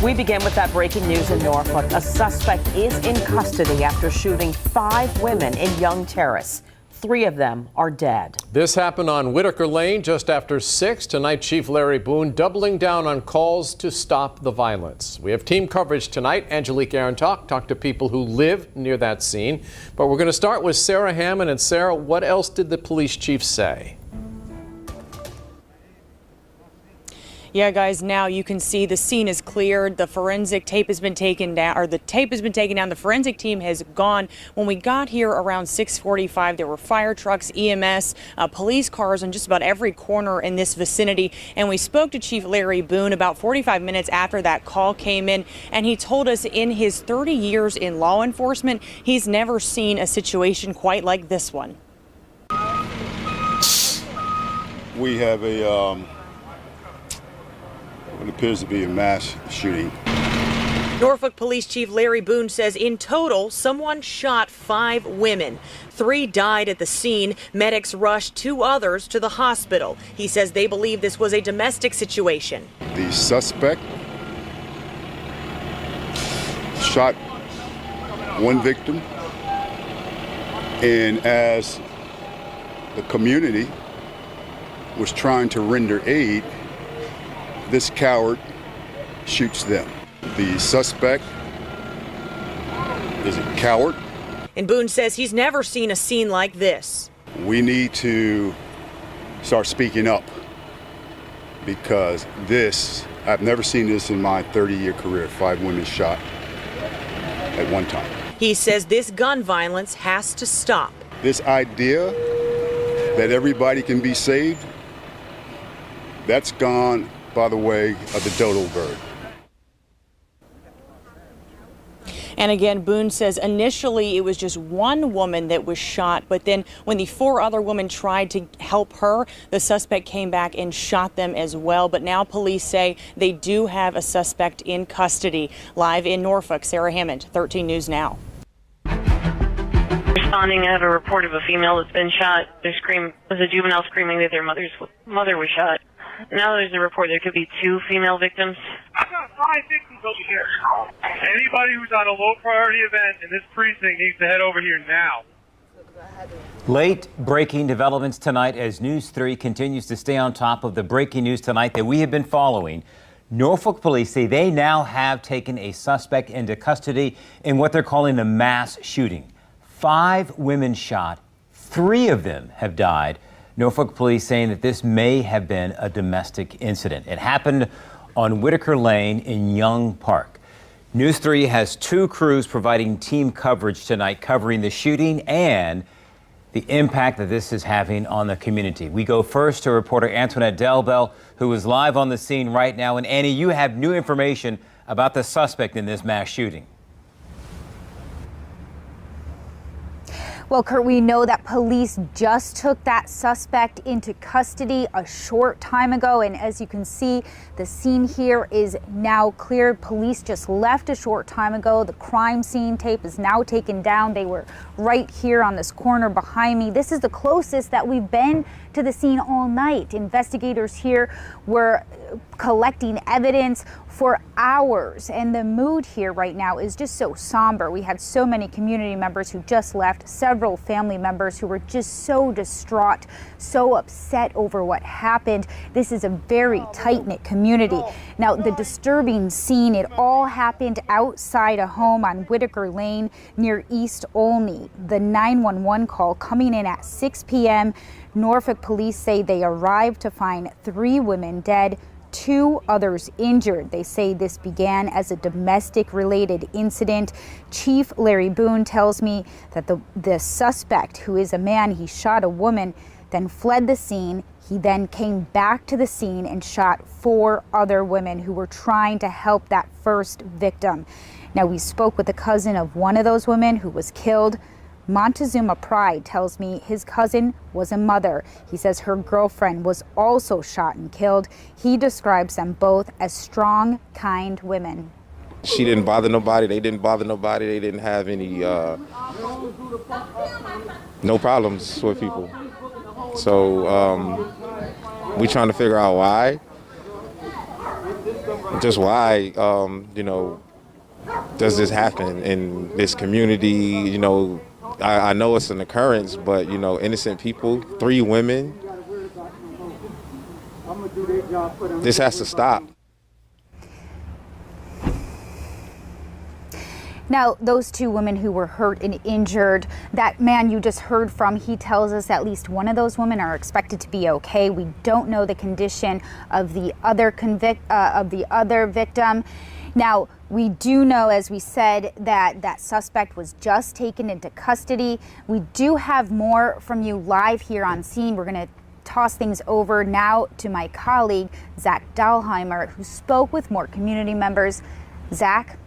We begin with that breaking news in Norfolk. A suspect is in custody after shooting 5 women in Young Terrace. 3 of them are dead. This happened on Whitaker Lane just after 6. Tonight, Chief Larry Boone doubling down on calls to stop the violence. We have team coverage tonight. Angelique Aaron talked to people who live near that scene. But we're going to start with Sarah Hammond. And Sarah, what else did the police chief say? Yeah, guys, now you can see the scene is cleared. The forensic tape has been taken down, or the tape has been taken down. The forensic team has gone. When we got here around 6:45, there were fire trucks, EMS, police cars on just about every corner in this vicinity. And we spoke to Chief Larry Boone about 45 minutes after that call came in. And he told us in his 30 years in law enforcement, he's never seen a situation quite like this one. We have what appears to be a mass shooting. Norfolk Police Chief Larry Boone says in total, someone shot 5 women. 3 died at the scene. Medics rushed 2 others to the hospital. He says they believe this was a domestic situation. The suspect shot one victim, and as the community was trying to render aid, this coward shoots them. The suspect is a coward. And Boone says he's never seen a scene like this. We need to start speaking up because I've never seen this in my 30-year career, 5 women shot at one time. He says this gun violence has to stop. This idea that everybody can be saved, that's gone by the way of the dodo bird. And again, Boone says initially it was just one woman that was shot, but then when the 4 other women tried to help her, the suspect came back and shot them as well. But now police say they do have a suspect in custody. Live in Norfolk, Sarah Hammond, 13 News Now. Responding at a report of a female that's been shot. There's a juvenile screaming that their mother was shot. Now there's a report there could be 2 female victims. I've got 5 victims over here. Anybody who's on a low priority event in this precinct needs to head over here now. Late breaking developments tonight as News 3 continues to stay on top of the breaking news tonight that we have been following. Norfolk police say they now have taken a suspect into custody in what they're calling a mass shooting. 5 women shot, 3 of them have died. Norfolk police saying that this may have been a domestic incident. It happened on Whitaker Lane in Young Park. News 3 has 2 crews providing team coverage tonight, covering the shooting and the impact that this is having on the community. We go first to reporter Antoinette Delbell, who is live on the scene right now. And Annie, you have new information about the suspect in this mass shooting. Well, Kurt, we know that police just took that suspect into custody a short time ago. And as you can see, the scene here is now cleared. Police just left a short time ago. The crime scene tape is now taken down. They were right here on this corner behind me. This is the closest that we've been to the scene all night. Investigators here were collecting evidence for hours, and the mood here right now is just so somber. We had so many community members who just left, several family members who were just so distraught, so upset over what happened. This is a very tight-knit community. Now, the disturbing scene, it all happened outside a home on Whitaker Lane near East Olney. The 911 call coming in at 6 p.m. Norfolk police say they arrived to find 3 women dead, 2 others injured. They say this began as a domestic-related incident. Chief Larry Boone tells me that the suspect, who is a man, he shot a woman, then fled the scene. He then came back to the scene and shot 4 other women who were trying to help that first victim. Now, we spoke with a cousin of one of those women who was killed. Montezuma Pride tells me his cousin was a mother. He says her girlfriend was also shot and killed. He describes them both as strong, kind women. She didn't bother nobody. They didn't bother nobody. They didn't have any, no problems with people. So we trying to figure out why. just why, does this happen in this community? I know it's an occurrence, but, innocent people, 3 women, this has to stop. Now, those 2 women who were hurt and injured, that man you just heard from, he tells us at least one of those women are expected to be okay. We don't know the condition of the other victim. Now, we do know, as we said, that that suspect was just taken into custody. We do have more from you live here on scene. We're going to toss things over now to my colleague, Zach Dahlheimer, who spoke with more community members. Zach?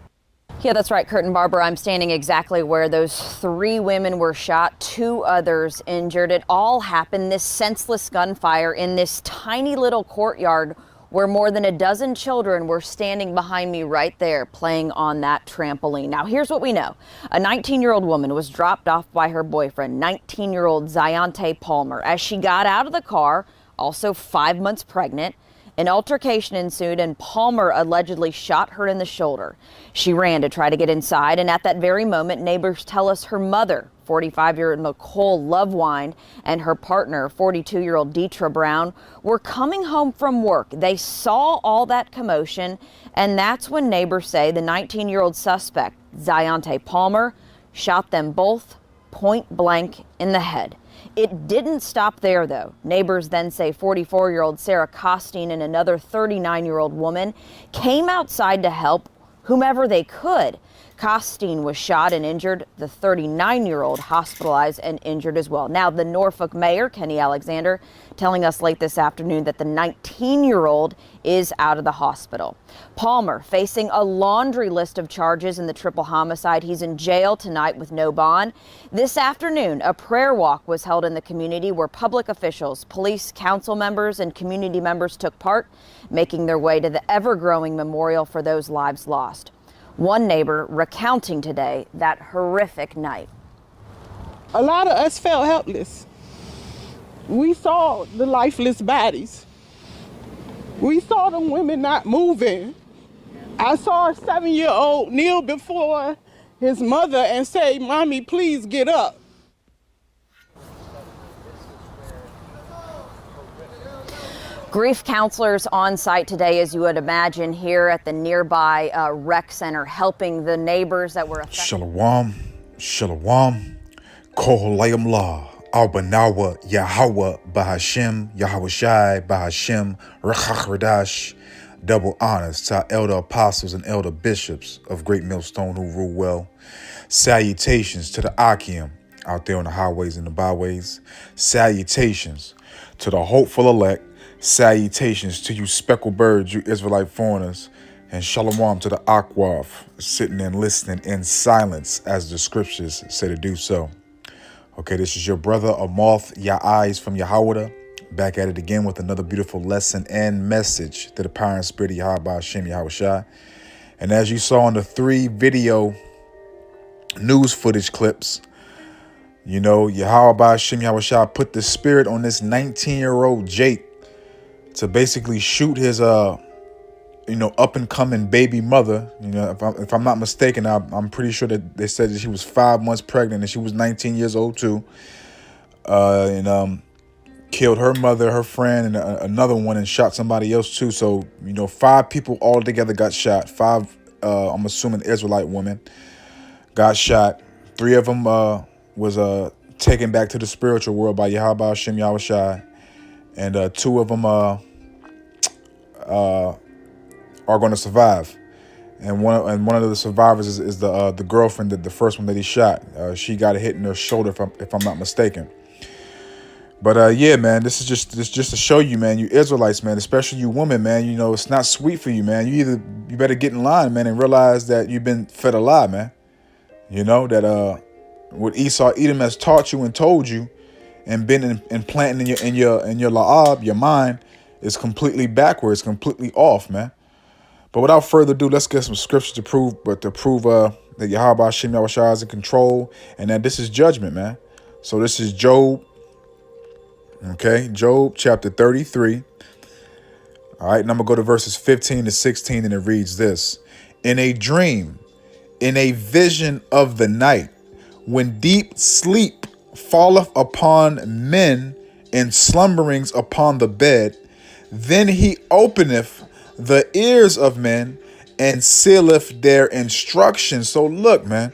Yeah, that's right, Kurt and Barbara. I'm standing exactly where those 3 women were shot, 2 others injured. It all happened, this senseless gunfire, in this tiny little courtyard where more than a dozen children were standing behind me right there playing on that trampoline. Now, here's what we know. A 19-year-old woman was dropped off by her boyfriend, 19-year-old Ziante Palmer. As she got out of the car, also 5 months pregnant, an altercation ensued and Palmer allegedly shot her in the shoulder. She ran to try to get inside, and at that very moment, neighbors tell us her mother, 45-year-old Nicole Lovewine, and her partner, 42-year-old Deetra Brown, were coming home from work. They saw all that commotion, and that's when neighbors say the 19-year-old suspect, Ziante Palmer, shot them both point blank in the head. It didn't stop there, though. Neighbors then say 44-year-old Sarah Costine and another 39-year-old woman came outside to help whomever they could. Costine was shot and injured, the 39-year-old hospitalized and injured as well. Now, the Norfolk mayor, Kenny Alexander, telling us late this afternoon that the 19-year-old is out of the hospital. Palmer facing a laundry list of charges in the triple homicide. He's in jail tonight with no bond. This afternoon, a prayer walk was held in the community where public officials, police, council members, and community members took part, making their way to the ever-growing memorial for those lives lost. One neighbor recounting today that horrific night. A lot of us felt helpless. We saw the lifeless bodies. We saw the women not moving. I saw a 7-year-old kneel before his mother and say, "Mommy, please get up." Grief counselors on site today, as you would imagine, here at the nearby rec center, helping the neighbors that were affected. Shalom, shalom, koholayim la, albanawa, Yahweh, Bahashem, Yahweh Shai, Bahashem, Rachach Radash. Double honors to our elder apostles and elder bishops of Great Millstone who rule well. Salutations to the Akim out there on the highways and the byways. Salutations to the hopeful elect. Salutations to you speckled birds, you Israelite foreigners, and shalom to the Akwaf, sitting and listening in silence as the scriptures say to do so. Okay, this is your brother Amoth Ya'ais from Yahweh, back at it again with another beautiful lesson and message to the power and spirit of Yahweh Hashem Yahweh Shai. And as you saw in the 3 video news footage clips, you know, Yahweh Hashem Yahweh Shai put the spirit on this 19-year-old Jake to basically shoot his, up and coming baby mother. You know, if I'm not mistaken, I'm pretty sure that they said that she was 5 months pregnant and she was 19 years old too. And killed her mother, her friend, and another one, and shot somebody else too. So, 5 people all together got shot. 5, I'm assuming Israelite women got shot. 3 of them was taken back to the spiritual world by Yahweh Hashem Yahweh Shai. And 2 of them are going to survive, and one of the survivors is the girlfriend, the first one that he shot. She got a hit in her shoulder, if I'm not mistaken. But yeah, man, this is just to show you, man, you Israelites, man, especially you women, man. It's not sweet for you, man. You better get in line, man, and realize that you've been fed a lie, man. That what Esau Edom has taught you and told you, and been implanting in your la'ab, your mind, is completely backwards, completely off, man. But without further ado, let's get some scriptures to prove that Yahweh Hashem Yahweh Shai is in control, and that this is judgment, man. So this is Job, okay? Job chapter 33. All right, and I'm going to go to verses 15 to 16, and it reads this. In a dream, in a vision of the night, when deep sleep falleth upon men and slumberings upon the bed, then he openeth the ears of men and sealeth their instructions. So look, man,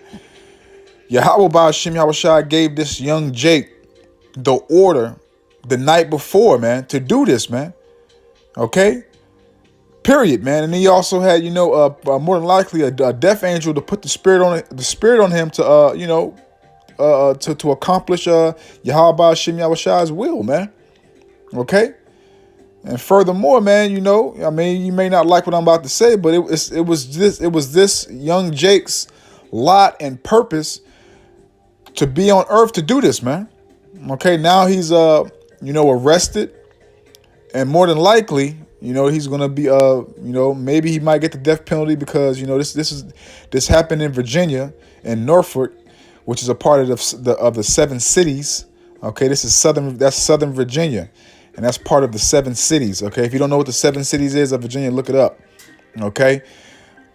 Yahweh Ba'ashem Yahushua gave this young Jake the order the night before, man, to do this, man. Okay? Period, man. And he also had, more than likely a death angel to put the spirit on him to, to accomplish Yahweh Ba'ashem Yahushua's will, man. Okay? And furthermore, man, you may not like what I'm about to say, but it was this young Jake's lot and purpose to be on earth to do this, man. Okay, now he's arrested, and more than likely, he's gonna be maybe he might get the death penalty because this happened in Virginia and Norfolk, which is a part of the 7 cities. Okay, that's Southern Virginia, and that's part of the 7 cities. Okay, if you don't know what the 7 cities is of Virginia, look it up. Okay,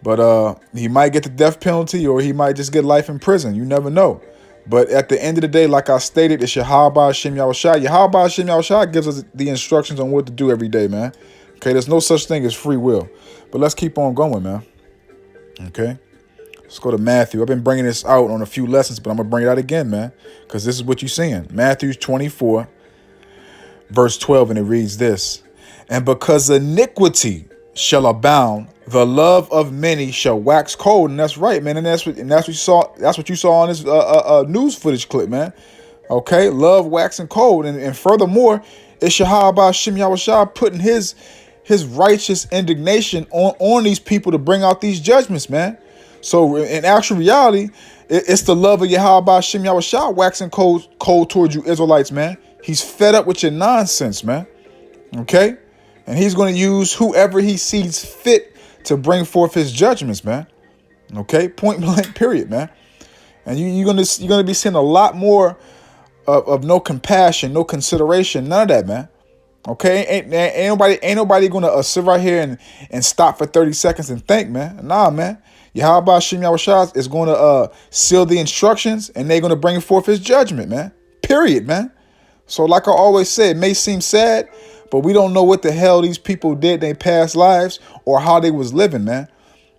but he might get the death penalty, or he might just get life in prison. You never know. But at the end of the day, like I stated, it's Yahweh Ba'ashem Yahushua. Yahweh Ba'ashem Yahushua gives us the instructions on what to do every day, man. Okay, there's no such thing as free will. But let's keep on going, man. Okay, let's go to Matthew. I've been bringing this out on a few lessons, but I'm going to bring it out again, man, because this is what you're seeing. Matthew 24, verse 12, and it reads this. And because iniquity shall abound, the love of many shall wax cold. And that's right, man. And that's what you saw. That's what you saw on this news footage clip, man. Okay, love waxing cold, and furthermore, it's Yahweh Ba'ashem Yahushua putting his righteous indignation on these people to bring out these judgments, man. So in actual reality, it's the love of Yahweh Ba'ashem Yahushua waxing cold towards you Israelites, man. He's fed up with your nonsense, man. Okay, and he's going to use whoever he sees fit to bring forth his judgments, man. Okay, point blank, period, man. And you're gonna be seeing a lot more of no compassion, no consideration, none of that, man. Okay, ain't nobody gonna sit right here and stop for 30 seconds and think, man. Nah, man. Yahweh Ba'ashem Yahushua is gonna seal the instructions, and they're gonna bring forth his judgment, man. Period, man. So like I always say, it may seem sad, but we don't know what the hell these people did in their past lives or how they was living, man.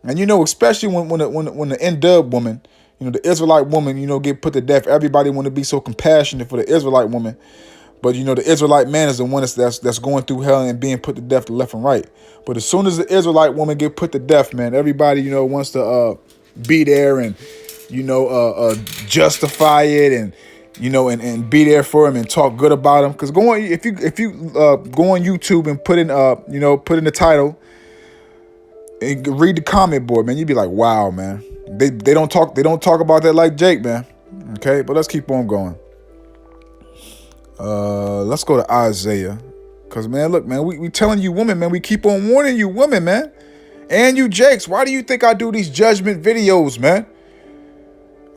And especially when the N-dub woman, the Israelite woman, get put to death. Everybody want to be so compassionate for the Israelite woman, but the Israelite man is the one that's going through hell and being put to death to left and right. But as soon as the Israelite woman get put to death, man, everybody wants to be there and justify it and and be there for him and talk good about him. Because if you go on YouTube and put in the title and read the comment board, man, you'd be like, wow, man. They don't talk about that like Jake, man. Okay, but let's keep on going. Let's go to Isaiah. Because, man, look, man, we telling you women, man, we keep on warning you women, man. And you Jakes, why do you think I do these judgment videos, man?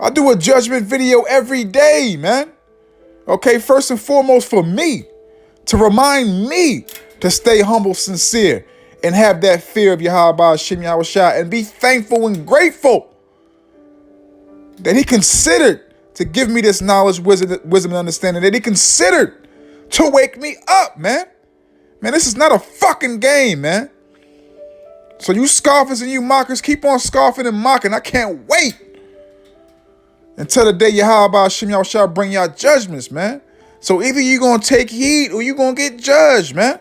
I do a judgment video every day, man. Okay, first and foremost for me, to remind me to stay humble, sincere, and have that fear of Yahweh Ba'ashem Yahushua, and be thankful and grateful that he considered to give me this knowledge, wisdom, and understanding, that he considered to wake me up, man. Man, this is not a fucking game, man. So you scoffers and you mockers, keep on scoffing and mocking. I can't wait until the day Yahweh Ba'ashem Yahushua bring y'all judgments, man. So either you going to take heed or you going to get judged, man.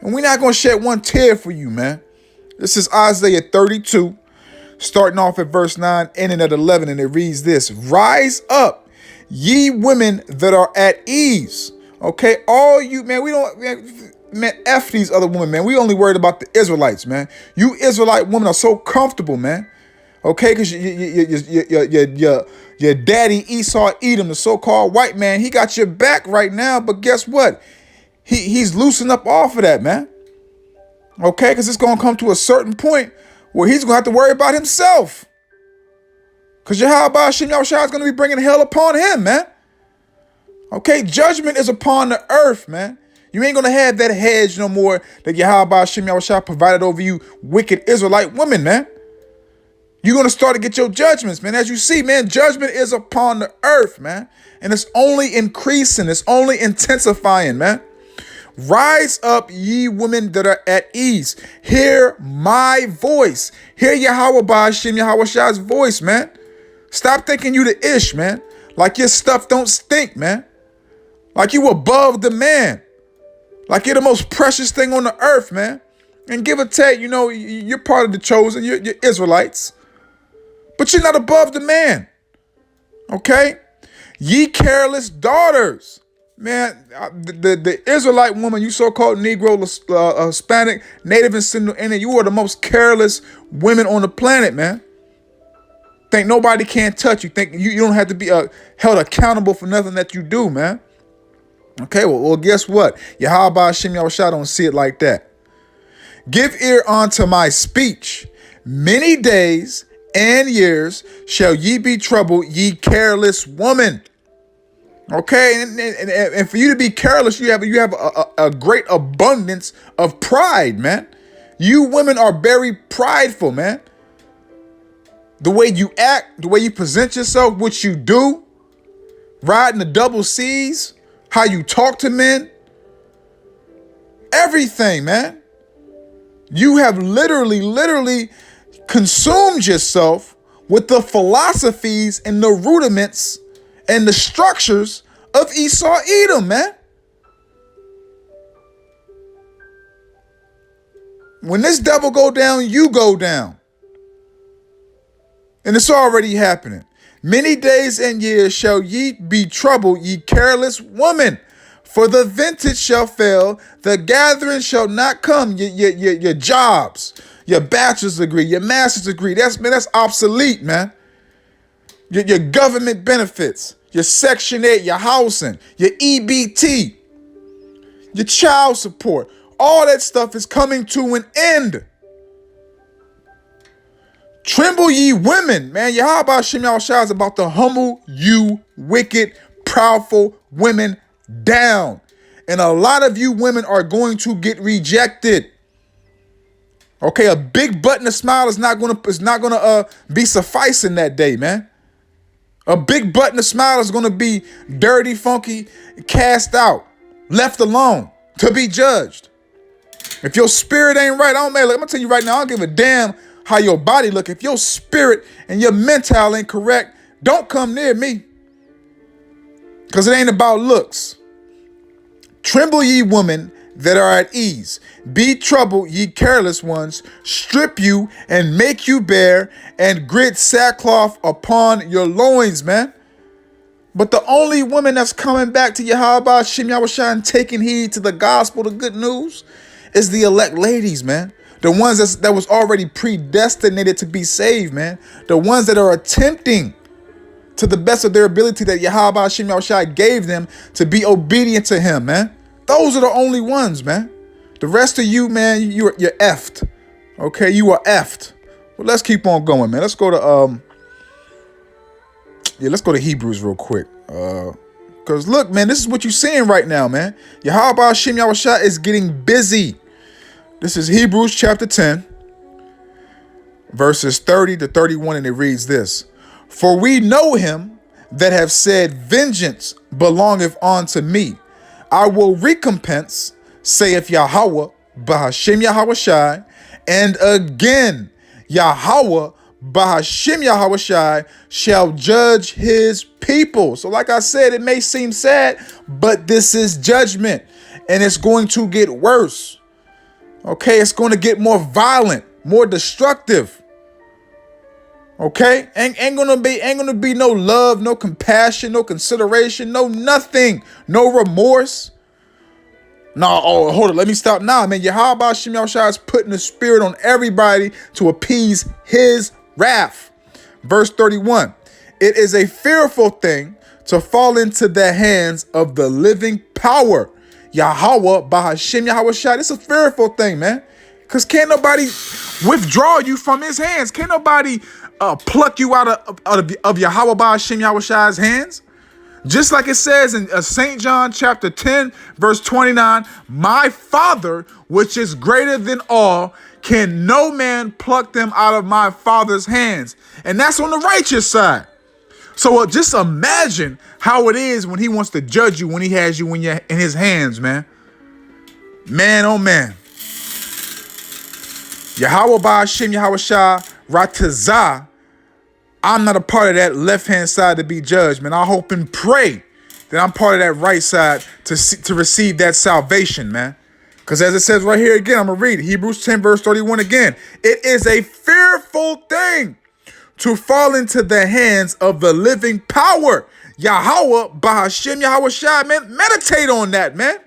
And we're not going to shed one tear for you, man. This is Isaiah 32, starting off at verse 9, ending at 11, and it reads this. Rise up, ye women that are at ease. Okay, all you, man, we don't, man, F these other women, man. We only worried about the Israelites, man. You Israelite women are so comfortable, man. Okay, because your daddy Esau Edom, the so-called white man, he got your back right now. But guess what? He's loosened up off of that, man. Okay, because it's going to come to a certain point where he's going to have to worry about himself. Because Yahweh Ba'ashem Yahushua is going to be bringing hell upon him, man. Okay, judgment is upon the earth, man. You ain't gonna have that hedge no more that Yahweh Hashem Yahushua provided over you wicked Israelite women, man. You're gonna start to get your judgments, man. As you see, man, judgment is upon the earth, man. And it's only increasing, it's only intensifying, man. Rise up, ye women that are at ease. Hear my voice. Hear Yahweh Hashem Yahushua's voice, man. Stop thinking you the ish, man. Like your stuff don't stink, man. Like you above the man. Like you're the most precious thing on the earth, man. And give or take, you know, you're part of the chosen. You're Israelites. But you're not above the man. Okay? Ye careless daughters. Man, the Israelite woman, you so-called Negro, Hispanic, Native, and Single Indian, you are the most careless women on the planet, man. Think nobody can touch you. Think you don't have to be held accountable for nothing that you do, man. Okay, well, guess what? Yahweh Hashem Yahushua don't see it like that. Give ear unto my speech. Many days and years shall ye be troubled, ye careless woman. Okay, and for you to be careless, you have a great abundance of pride, man. You women are very prideful, man. The way you act, the way you present yourself, what you do, riding the double C's, how you talk to men, everything, man. You have literally consumed yourself with the philosophies and the rudiments and the structures of Esau Edom, man. When this devil go down, you go down. And it's already happening. Many days and years shall ye be troubled, ye careless woman. For the vintage shall fail, the gathering shall not come. Your jobs, your bachelor's degree, your master's degree, that's obsolete, man. Your government benefits, your Section 8, your housing, your EBT, your child support, all that stuff is coming to an end. Tremble ye women, man. Yahweh Hashem Yahushua is about to humble you wicked, proudful women down. And a lot of you women are going to get rejected. Okay, a big butt and a smile is not gonna be sufficing that day, man. A big butt and a smile is gonna be dirty, funky, cast out, left alone to be judged. If your spirit ain't right, I'm gonna tell you right now, I don't give a damn how your body look. If your spirit and your mental ain't correct, don't come near me. Because it ain't about looks. Tremble ye women that are at ease. Be troubled, ye careless ones. Strip you and make you bare and grit sackcloth upon your loins, man. But the only woman that's coming back to Yahweh Hashem Yahushua and taking heed to the gospel, the good news, is the elect ladies, man. The ones that was already predestinated to be saved, man. The ones that are attempting to the best of their ability that Yahweh Hashem Yahushua gave them to be obedient to him, man. Those are the only ones, man. The rest of you, man, you're effed. Okay, you are effed. Well, let's keep on going, man. Let's go to let's go to Hebrews real quick. Because look, man, this is what you're seeing right now, man. Yahweh Hashem Yahushua is getting busy. This is Hebrews chapter 10, verses 30 to 31, and it reads this. For we know him that have said, vengeance belongeth unto me. I will recompense, saith Yahweh, Bahashem Yahushai. And again, Yahweh, Bahashem Yahushai, shall judge his people. So like I said, it may seem sad, but this is judgment. And it's going to get worse. Okay, it's going to get more violent, more destructive. Okay, ain't gonna be no love, no compassion, no consideration, no nothing, no remorse. No, oh, hold on, let me stop now, man. Yahweh Hashem Yahushua is putting the spirit on everybody to appease his wrath. Verse 31. It is a fearful thing to fall into the hands of the living power. Yahweh, Bahashem Yahushua. It's a fearful thing, man. Because can't nobody withdraw you from his hands. Can't nobody pluck you out of Yahweh, Bahashem Yahushua's hands. Just like it says in St. John chapter 10, verse 29, my Father, which is greater than all, can no man pluck them out of my Father's hands. And that's on the righteous side. So just imagine how it is when he wants to judge you, when he has you in his hands, man. Man, oh man. Yahweh Ba'Hashem Yahweh Shah Ratazah. I'm not a part of that left-hand side to be judged, man. I hope and pray that I'm part of that right side to receive that salvation, man. Because as it says right here again, I'm going to read Hebrews 10, verse 31 again. It is a fearful thing to fall into the hands of the living power. Yahweh Ba'Hashem Yahweh Shai, man. Meditate on that, man.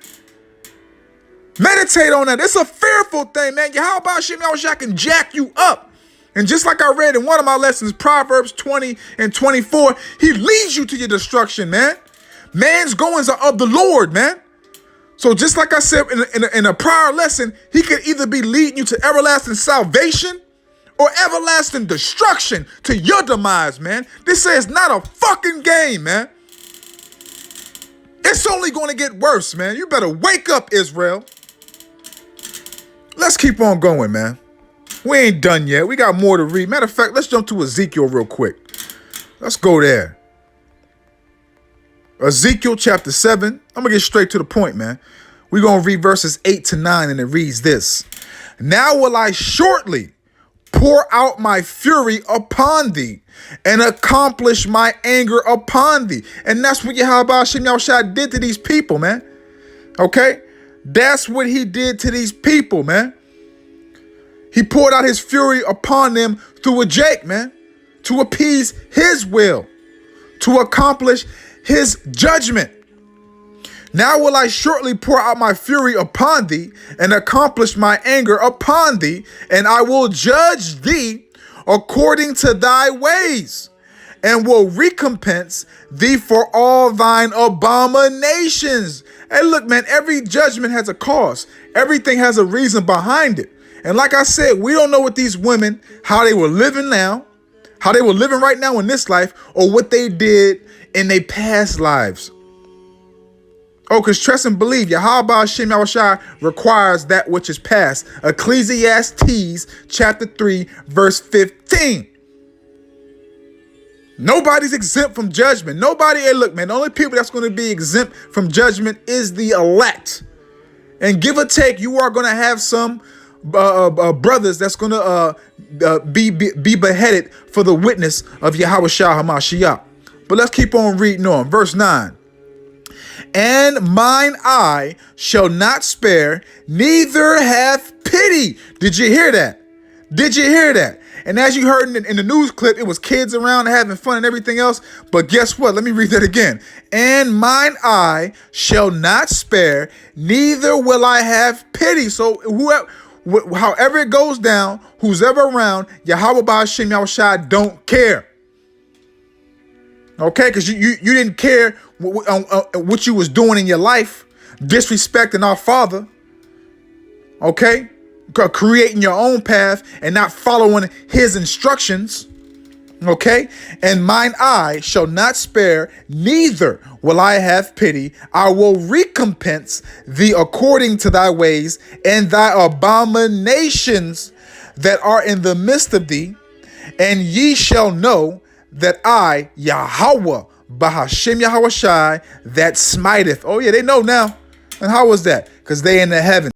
Meditate on that. It's a fearful thing, man. Yahweh Ba'Hashem Yahweh Shai can jack you up. And just like I read in one of my lessons, Proverbs 20 and 24, he leads you to your destruction, man. Man's goings are of the Lord, man. So just like I said in a prior lesson, he could either be leading you to everlasting salvation or everlasting destruction to your demise, man. This is not a fucking game, man. It's only going to get worse, man. You better wake up, Israel. Let's keep on going, man. We ain't done yet. We got more to read. Matter of fact, let's jump to Ezekiel real quick. Let's go there. Ezekiel chapter 7. I'm going to get straight to the point, man. We're going to read verses 8 to 9, and it reads this. Now will I shortly pour out my fury upon thee and accomplish my anger upon thee. And that's what Yahweh Hashem Yahushua did to these people, man. Okay? That's what he did to these people, man. He poured out his fury upon them through a Jake, man, to appease his will, to accomplish his judgment. Now will I shortly pour out my fury upon thee and accomplish my anger upon thee, and I will judge thee according to thy ways, and will recompense thee for all thine abominations. Hey, look, man, every judgment has a cause. Everything has a reason behind it. And like I said, we don't know what these women, how they were living now, how they were living right now in this life, or what they did in their past lives. Oh, because trust and believe, Yahweh Hashem Yahushua requires that which is past. Ecclesiastes chapter 3, verse 15. Nobody's exempt from judgment. Nobody, hey, look, man, the only people that's going to be exempt from judgment is the elect. And give or take, you are going to have some brothers that's going to be beheaded for the witness of Yahweh Shah HaMashiach. But let's keep on reading on. Verse 9. And mine eye shall not spare, neither have pity. Did you hear that? Did you hear that? And as you heard in the news clip, it was kids around having fun and everything else. But guess what? Let me read that again. And mine eye shall not spare, neither will I have pity. So however it goes down, who's ever around, Yahweh Ba'Hashem Yahushua don't care. Okay, because you didn't care what you was doing in your life, disrespecting our Father. Okay, creating your own path and not following his instructions. Okay, and mine eye shall not spare, neither will I have pity. I will recompense thee according to thy ways and thy abominations that are in the midst of thee. And ye shall know that I, Yahweh, Ba'Hashem Yahushai, that smiteth. Oh yeah, they know now. And how was that? Because they in the heavens.